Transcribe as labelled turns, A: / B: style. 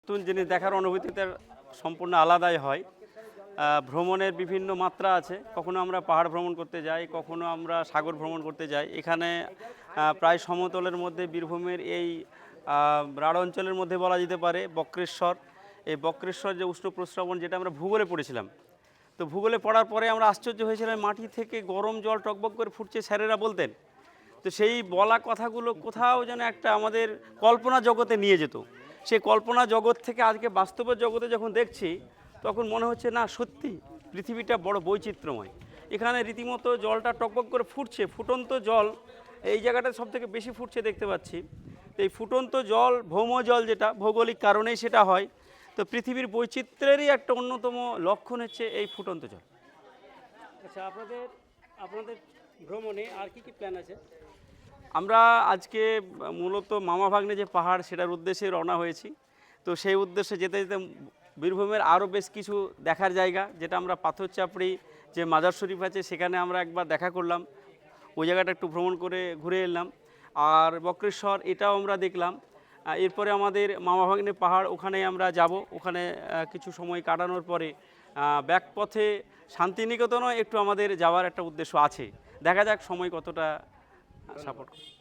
A: নতুন জিনিস দেখার অনুভূতিটা সম্পূর্ণ আলাদাই হয়। ভ্রমণের বিভিন্ন মাত্রা আছে, কখনো আমরা পাহাড় ভ্রমণ করতে যাই, কখনো আমরা সাগর ভ্রমণ করতে যাই। এখানে প্রায় সমতলের মধ্যে বীরভূমের এই রাঢ় অঞ্চলের মধ্যে বলা যেতে পারে বক্রেশ্বর। এই বক্রেশ্বর যে উষ্ণ প্রস্রবণ, যেটা আমরা ভূগোলে পড়েছিলাম, তো ভূগোলে পড়ার পরে আমরা আশ্চর্য হয়েছিলাম, মাটি থেকে গরম জল টকবক করে ফুটছে, স্যারেরা বলতেন। তো সেই বলা কথাগুলো কোথাও যেন একটা আমাদের কল্পনা জগতে নিয়ে যেত। সেই কল্পনা জগৎ থেকে আজকে বাস্তবের জগতে যখন দেখছি, তখন মনে হচ্ছে না, সত্যি পৃথিবীটা বড় বৈচিত্র্যময়। এখানে রীতিমতো জলটা টকবক করে ফুটছে, ফুটন্ত জল এই জায়গাটা সব থেকে বেশি ফুটছে দেখতে পাচ্ছি। তো এই ফুটন্ত জল ভৌম জল, যেটা ভৌগোলিক কারণেই সেটা হয়। তো পৃথিবীর বৈচিত্র্যেরই একটা অন্যতম লক্ষণ হচ্ছে এই ফুটন্ত জল।
B: আচ্ছা, আপনাদের আপনাদের ভ্রমণে আর কি কি প্ল্যান আছে?
A: আমরা আজকে মূলত মামা ভাগ্নে যে পাহাড়, সেটার উদ্দেশ্যে রওনা হয়েছি। তো সেই উদ্দেশ্যে যেতে যেতে বীরভূমের আরও বেশ কিছু দেখার জায়গা, যেটা আমরা পাথর চাপড়ি যে মাজার শরীফ আছে, সেখানে আমরা একবার দেখা করলাম, ওই জায়গাটা একটু ভ্রমণ করে ঘুরে এলাম। আর বক্রেশ্বর, এটাও আমরা দেখলাম। এরপরে আমাদের মামা ভাগ্নে পাহাড়, ওখানে আমরা যাব। ওখানে কিছু সময় কাটানোর পরে ব্যাক পথে শান্তিনিকেতনও একটু আমাদের যাওয়ার একটা উদ্দেশ্য আছে। দেখা যাক সময় কতটা সাপোর্ট করে।